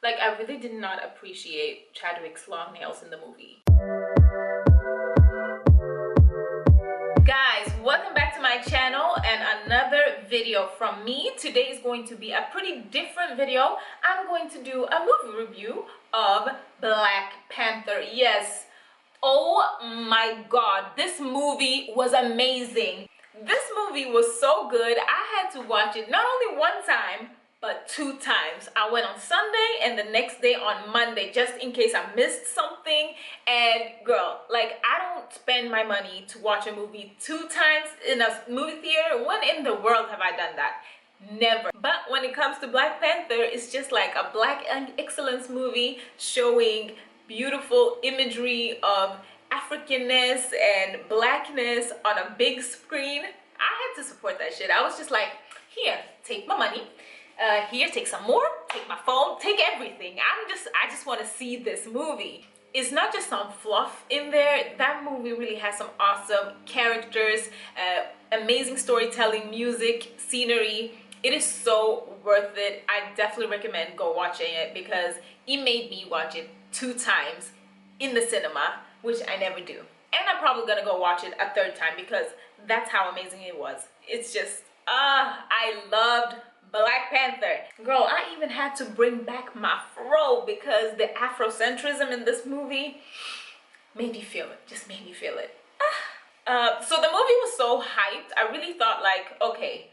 Like, I really did not appreciate Chadwick's long nails in the movie. Guys, welcome back to my channel and another video from me. Today is going to be a pretty different video. I'm going to do a movie review of Black Panther. Yes, oh my god, this movie was amazing. This movie was so good. I had to watch it not only one time but 2 times. I went on Sunday and the next day on Monday, just in case I missed something. And girl, like, I don't spend my money to watch a movie 2 times in a movie theater. When in the world have I done that? Never. But when it comes to Black Panther, it's just like a black excellence movie showing beautiful imagery of Africanness and blackness on a big screen. I had to support that shit. I was just like, here, take my money. Here, take some more, take my phone, take everything. I just want to see this movie. It's not just some fluff in there. That movie really has some awesome characters, amazing storytelling, music, scenery. It is so worth it. I definitely recommend go watching it because it made me watch it 2 times in the cinema, which I never do. And I'm probably gonna go watch it a 3rd time because that's how amazing it was. It's just, I loved Black Panther. Girl, I even had to bring back my fro because the Afrocentrism in this movie made me feel it, just made me feel it. So the movie was so hyped. I really thought like, okay,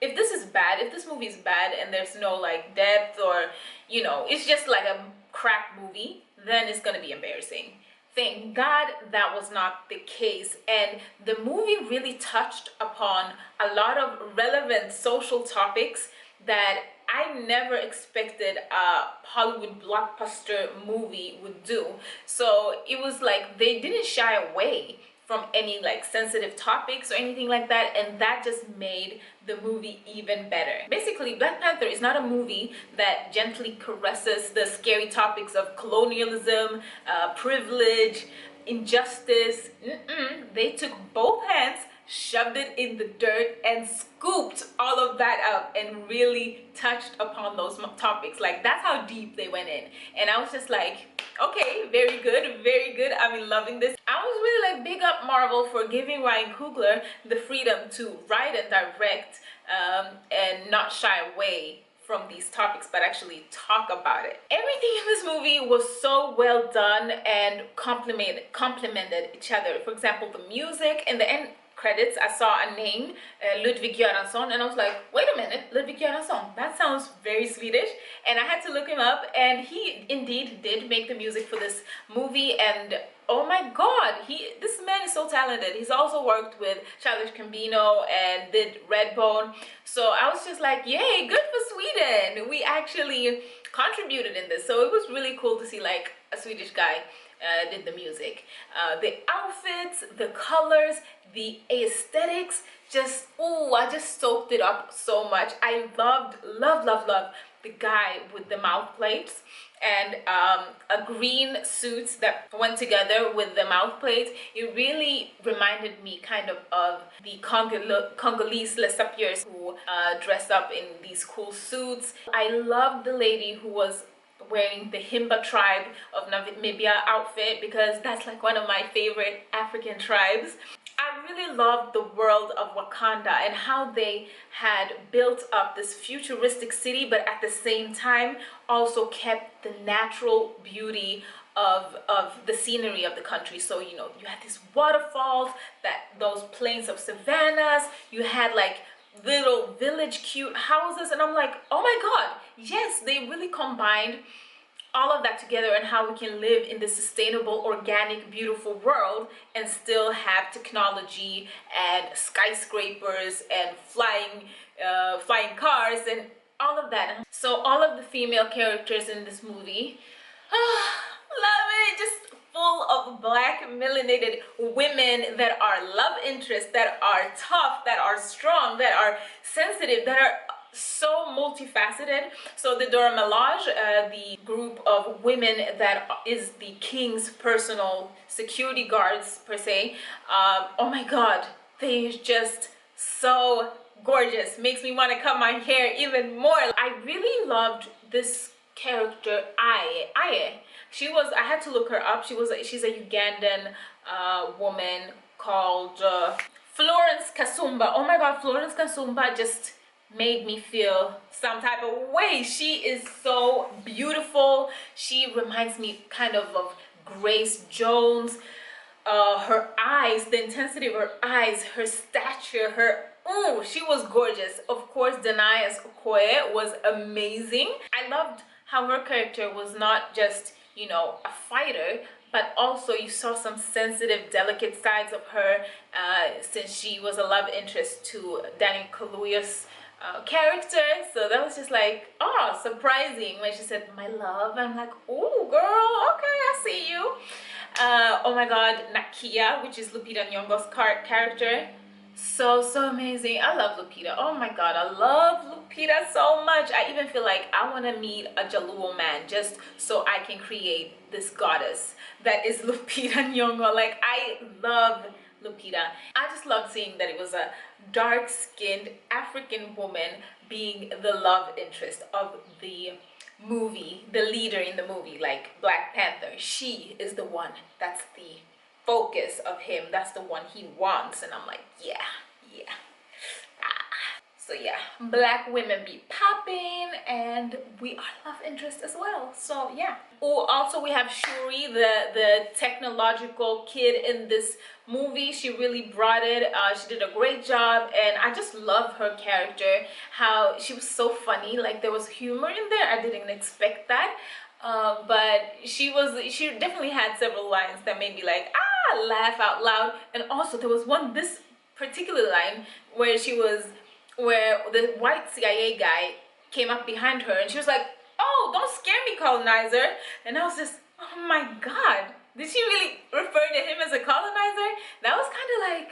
if this is bad, if this movie is bad and there's no like depth or, you know, it's just like a crap movie, then it's gonna be embarrassing. Thank God that was not the case, and the movie really touched upon a lot of relevant social topics that I never expected a Hollywood blockbuster movie would do. So it was like they didn't shy away from any like sensitive topics or anything like that, and that just made the movie even better. Basically, Black Panther is not a movie that gently caresses the scary topics of colonialism, privilege, injustice. They took both hands, shoved it in the dirt and scooped all of that up and really touched upon those topics. Like, that's how deep they went in, and I was just like, okay, very good, very good. I'm loving this. I was really like, big up Marvel for giving Ryan Coogler the freedom to write and direct and not shy away from these topics but actually talk about it. Everything in this movie was so well done and complemented each other. For example, the music in the end credits, I saw a name, Ludwig Göransson, and I was like, wait a minute, Ludwig Göransson, that sounds very Swedish. And I had to look him up, and he indeed did make the music for this movie. And oh my god, this man is so talented. He's also worked with Childish Gambino and did Redbone. So I was just like, yay, good for Sweden. We actually contributed in this. So it was really cool to see like a Swedish guy did the music. The outfits, the colors, the aesthetics, just, oh, I just soaked it up so much. I loved the guy with the mouth plates and a green suit that went together with the mouth plates. It really reminded me kind of the Congolese Les Sapiers who dress up in these cool suits. I loved the lady who was wearing the Himba tribe of Namibia outfit because that's like one of my favorite African tribes. I really loved the world of Wakanda and how they had built up this futuristic city, but at the same time also kept the natural beauty of the scenery of the country. So, you know, you had these waterfalls, those plains of savannas, you had like little village cute houses, and I'm like, oh my god, yes, they really combined all of that together and how we can live in this sustainable, organic, beautiful world and still have technology and skyscrapers and flying cars and all of that. So all of the female characters in this movie, love it, just full of black melanated women that are love interests, that are tough, that are strong, that are sensitive, that are so multifaceted. So the Dora Milaje, the group of women that is the king's personal security guards per se, oh my god, they're just so gorgeous. Makes me want to cut my hair even more. I really loved this character Aye. I had to look her up. She's a Ugandan woman called Florence Kizomba. Oh my god, Florence Kizomba just made me feel some type of way. She is so beautiful. She reminds me kind of Grace Jones. Her eyes, the intensity of her eyes, her stature, she was gorgeous. Of course, Danaya's Okoye was amazing. I loved how her character was not just, you know, a fighter, but also you saw some sensitive, delicate sides of her, since she was a love interest to Daniel Kaluuya's character. So that was just like, oh, surprising when she said, my love. I'm like, oh girl, okay, I see you. Oh my god, Nakia, which is Lupita Nyong'o's character, so amazing. I love Lupita. Oh my god, I love Lupita so much. I even feel like I want to meet a Jaluo man just so I can create this goddess that is Lupita Nyong'o. Like, I love Lupita. I just loved seeing that it was a dark-skinned African woman being the love interest of the movie, the leader in the movie, like Black Panther. She is the one that's the focus of him. That's the one he wants. And I'm like, yeah. So yeah, black women be popping, and we are love interest as well. So yeah. Oh, also we have Shuri, the technological kid in this movie. She really brought it. She did a great job, and I just love her character. How she was so funny. Like, there was humor in there. I didn't expect that. But she definitely had several lines that made me like, laugh out loud. And also there was this particular line where the white CIA guy came up behind her and she was like, oh, don't scare me, colonizer. And I was just, oh my god, did she really refer to him as a colonizer? That was kind of like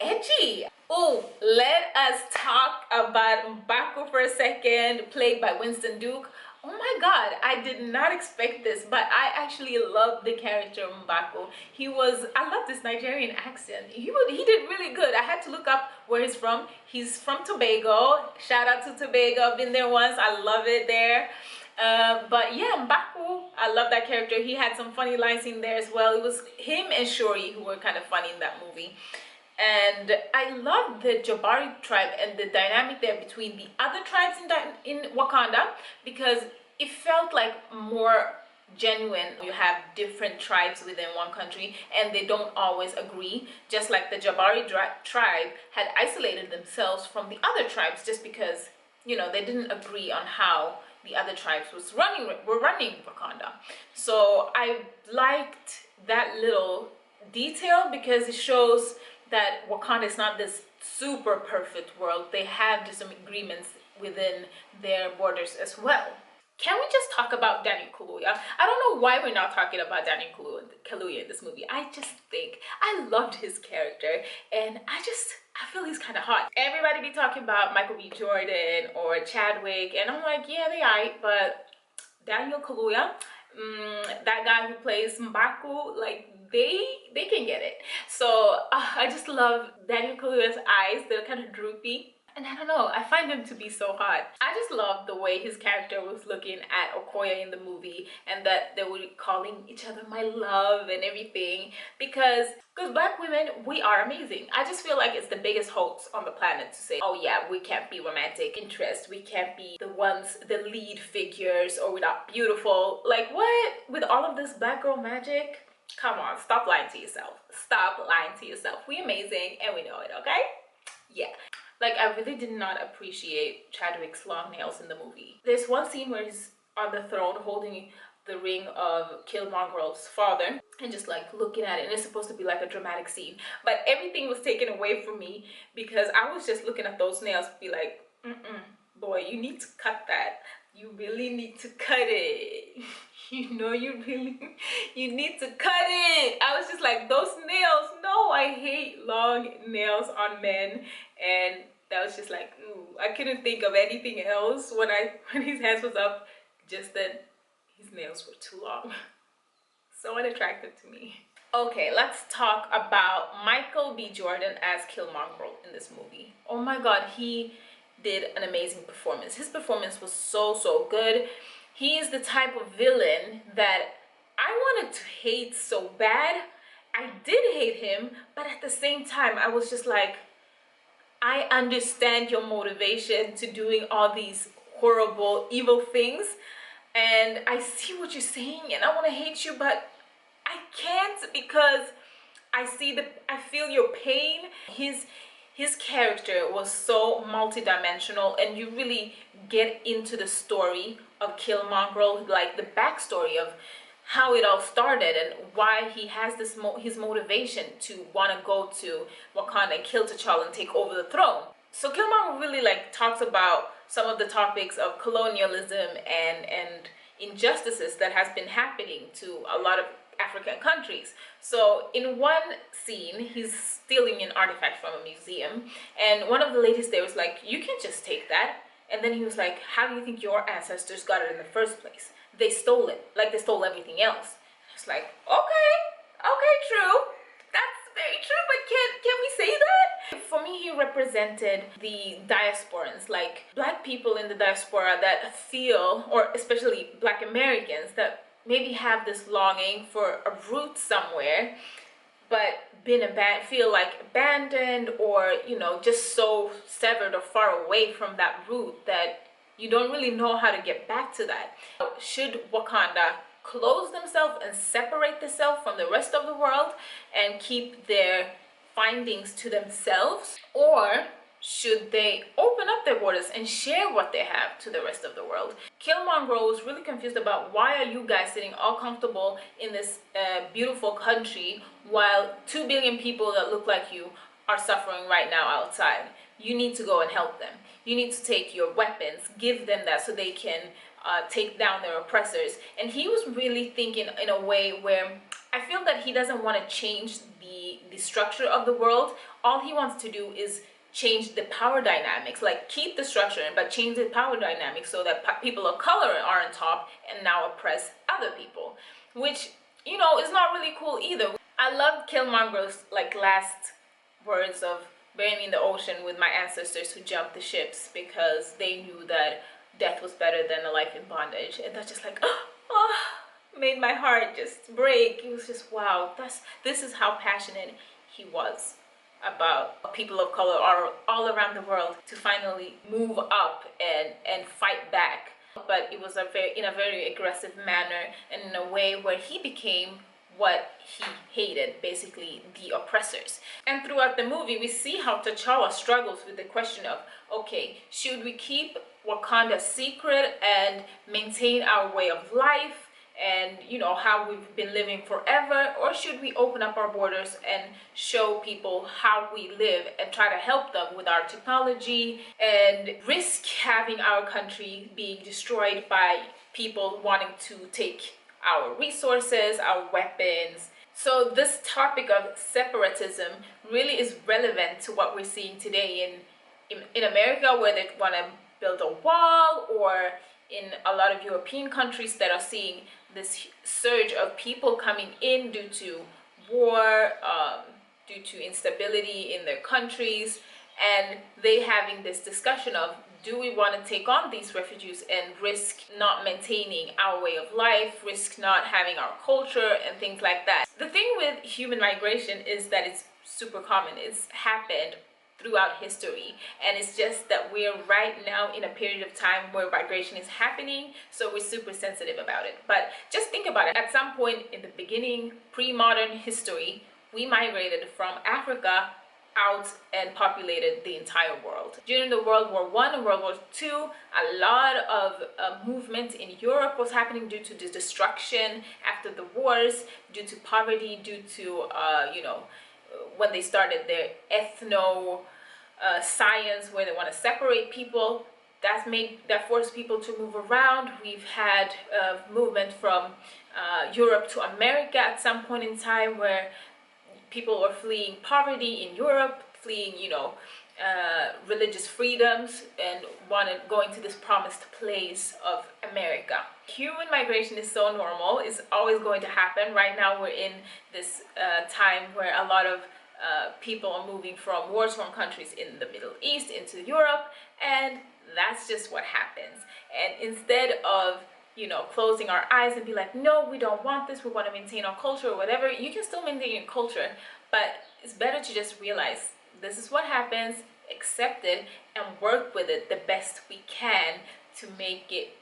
edgy. Oh, let us talk about M'Baku for a second, played by Winston Duke. Oh my god, I did not expect this, but I actually love the character M'Baku. I love this Nigerian accent. He did really good. I had to look up where he's from. He's from Tobago. Shout out to Tobago. I've been there once. I love it there. But yeah, M'Baku, I love that character. He had some funny lines in there as well. It was him and Shuri who were kind of funny in that movie. And I love the Jabari tribe and the dynamic there between the other tribes in Wakanda, because it felt like more genuine. You have different tribes within one country and they don't always agree, just like the Jabari tribe had isolated themselves from the other tribes just because, you know, they didn't agree on how the other tribes were running Wakanda. So I liked that little detail because it shows that Wakanda is not this super perfect world. They have disagreements within their borders as well. Can we just talk about Daniel Kaluuya? I don't know why we're not talking about Daniel Kaluuya in this movie. I just think I loved his character, and I feel he's kind of hot. Everybody be talking about Michael B. Jordan or Chadwick, and I'm like, yeah, they aight, but Daniel Kaluuya, that guy who plays M'Baku, like, they can get it. So I just love Daniel Kaluuya's eyes. They're kind of droopy, and I don't know, I find him to be so hot. I just love the way his character was looking at Okoye in the movie, and that they were calling each other my love and everything, because black women, we are amazing. I just feel like it's the biggest hoax on the planet to say, oh yeah, we can't be romantic interest, we can't be the lead figures, or we're not beautiful. Like, what? With all of this black girl magic? Come on, stop lying to yourself. Stop lying to yourself. We're amazing and we know it, okay? Yeah. Like, I really did not appreciate Chadwick's long nails in the movie. There's one scene where he's on the throne holding the ring of Killmonger's father and just like looking at it, and it's supposed to be like a dramatic scene, but everything was taken away from me because I was just looking at those nails and be like, boy, you need to cut that. You really need to cut it. You know, you need to cut it. I was just like, those nails, no, I hate long nails on men. And that was just like, ooh, I couldn't think of anything else when his hands was up, just that his nails were too long. So unattractive to me. Okay, let's talk about Michael B. Jordan as Killmonger in this movie. Oh my god, he did an amazing performance. His performance was so good. He is the type of villain that I wanted to hate so bad. I did hate him, but at the same time, I was just like, I understand your motivation to doing all these horrible, evil things, and I see what you're saying, and I want to hate you, but I can't because I feel your pain. His character was so multidimensional, and you really get into the story of Killmongrel, like the backstory of how it all started and why he has this his motivation to want to go to Wakanda and kill T'Challa and take over the throne. So Killmonger really like talks about some of the topics of colonialism and injustices that has been happening to a lot of African countries. So in one scene, he's stealing an artifact from a museum, and one of the ladies there was like, "You can just take that." And then he was like, "How do you think your ancestors got it in the first place? They stole it, like they stole everything else." It's like, okay, true. That's very true, but can we say that? For me, he represented the diasporans, like black people in the diaspora that feel, or especially black Americans that maybe have this longing for a root somewhere, but feel like abandoned, or just so severed or far away from that root that you don't really know how to get back to that. Should Wakanda close themselves and separate themselves from the rest of the world and keep their findings to themselves, or should they open up their borders and share what they have to the rest of the world? Killmonger was really confused about, why are you guys sitting all comfortable in this beautiful country while 2 billion people that look like you are suffering right now outside? You need to go and help them. You need to take your weapons, give them that so they can take down their oppressors. And he was really thinking in a way where I feel that he doesn't want to change the structure of the world. All he wants to do is change the power dynamics, like keep the structure but change the power dynamics so that people of color are on top and now oppress other people, which is not really cool either. I loved Killmonger's like last words of bury me in the ocean with my ancestors who jumped the ships because they knew that death was better than a life in bondage. And that's just like, made my heart just break. It was just, wow, this is how passionate he was about people of color all around the world to finally move up and fight back. But it was in a very aggressive manner, and in a way where he became what he hated, basically the oppressors. And throughout the movie, we see how T'Challa struggles with the question of, okay, should we keep Wakanda secret and maintain our way of life and how we've been living forever, or should we open up our borders and show people how we live and try to help them with our technology and risk having our country being destroyed by people wanting to take our resources, our weapons? So this topic of separatism really is relevant to what we're seeing today in America, where they want to build a wall, or in a lot of European countries that are seeing this surge of people coming in due to war, due to instability in their countries, and they having this discussion of, do we want to take on these refugees and risk not maintaining our way of life, risk not having our culture and things like that? The thing with human migration is that it's super common. It's happened throughout history, and it's just that we're right now in a period of time where migration is happening, so we're super sensitive about it. But just think about it. At some point in the beginning, pre-modern history, we migrated from Africa out and populated the entire world. During the World War I and World War II, a lot of movement in Europe was happening due to the destruction after the wars, due to poverty, due to when they started their science, where they want to separate people. That forced people to move around. We've had movement from Europe to America at some point in time, where people were fleeing poverty in Europe, fleeing religious freedoms, and going to this promised place of America. Human migration is so normal, it's always going to happen. Right now we're in this time where a lot of people are moving from war-torn countries in the Middle East into Europe, and that's just what happens. And instead of you know, closing our eyes and be like, no, we don't want this, we want to maintain our culture or whatever. You can still maintain your culture, but it's better to just realize this is what happens, accept it, and work with it the best we can to make it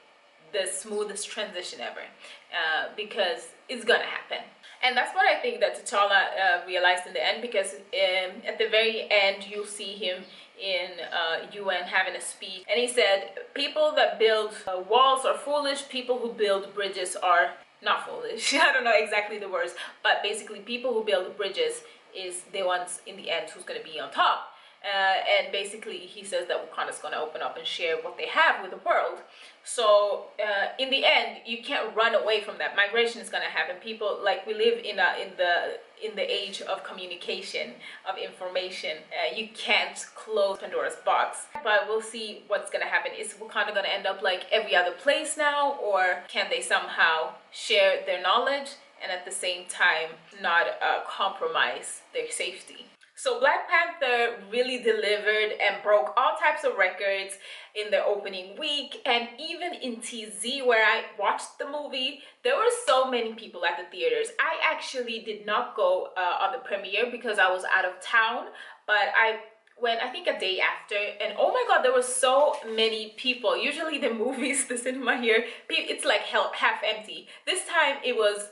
the smoothest transition ever, because it's gonna happen. And that's what I think that T'Challa realized in the end, because at the very end you'll see him in UN having a speech, and he said people that build walls are foolish, people who build bridges are not foolish. I don't know exactly the words, but basically people who build bridges is the ones in the end who's going to be on top. And basically he says that Wakanda's going to open up and share what they have with the world. So in the end, you can't run away from that. Migration is going to happen. People, like, we live in the age of communication, of information. You can't close Pandora's box. But we'll see what's going to happen. Is Wakanda going to end up like every other place now, or can they somehow share their knowledge and at the same time not compromise their safety? So Black Panther really delivered and broke all types of records in the opening week, and even in TZ where I watched the movie, there were so many people at the theaters. I actually did not go on the premiere because I was out of town, but I went, I think, a day after, and oh my god, there were so many people. Usually the movies, the cinema here, it's like half empty. This time it was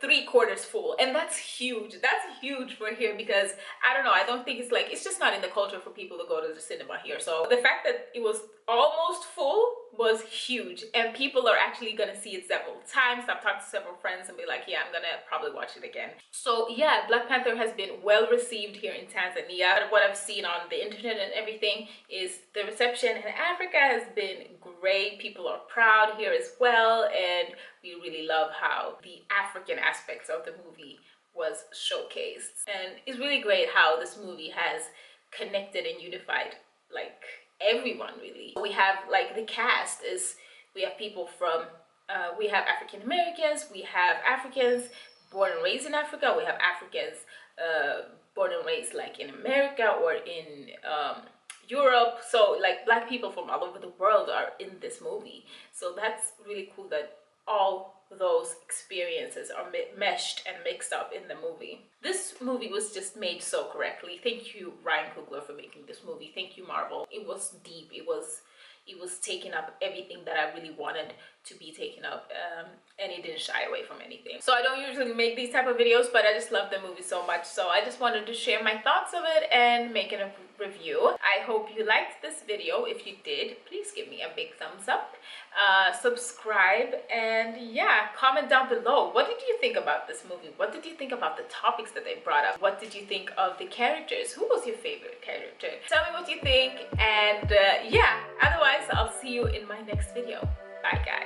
3/4 full, and that's huge. That's huge for here, because I don't know, I don't think it's just not in the culture for people to go to the cinema here. So the fact that it was almost full was huge, and people are actually gonna see it several times. I've talked to several friends and be like, yeah, I'm gonna probably watch it again. So yeah, Black Panther has been well received here in Tanzania. What I've seen on the internet and everything is the reception in Africa has been great. People are proud here as well, and we really love how the African aspects of the movie was showcased. And it's really great how this movie has connected and unified like everyone, really. We have, like, the cast is, we have people from we have African Americans, we have Africans born and raised in Africa, we have Africans born and raised like in America or in Europe. So like Black people from all over the world are in this movie. So that's really cool that all those experiences are meshed and mixed up in the movie. This movie was just made so correctly. Thank you, Ryan Coogler, for making this movie. Thank you, Marvel. It was deep. It was taking up everything that I really wanted to be taken up, and it didn't shy away from anything. So I don't usually make these type of videos, but I just love the movie so much, so I just wanted to share my thoughts of it and make it a review. I hope you liked this video. If you did, please give me a big thumbs up, subscribe, and yeah, comment down below. What did you think about this movie? What did you think about the topics that they brought up? What did you think of the characters? Who was your favorite character? Tell me what you think, and yeah, otherwise I'll see you in my next video. Bye, guys.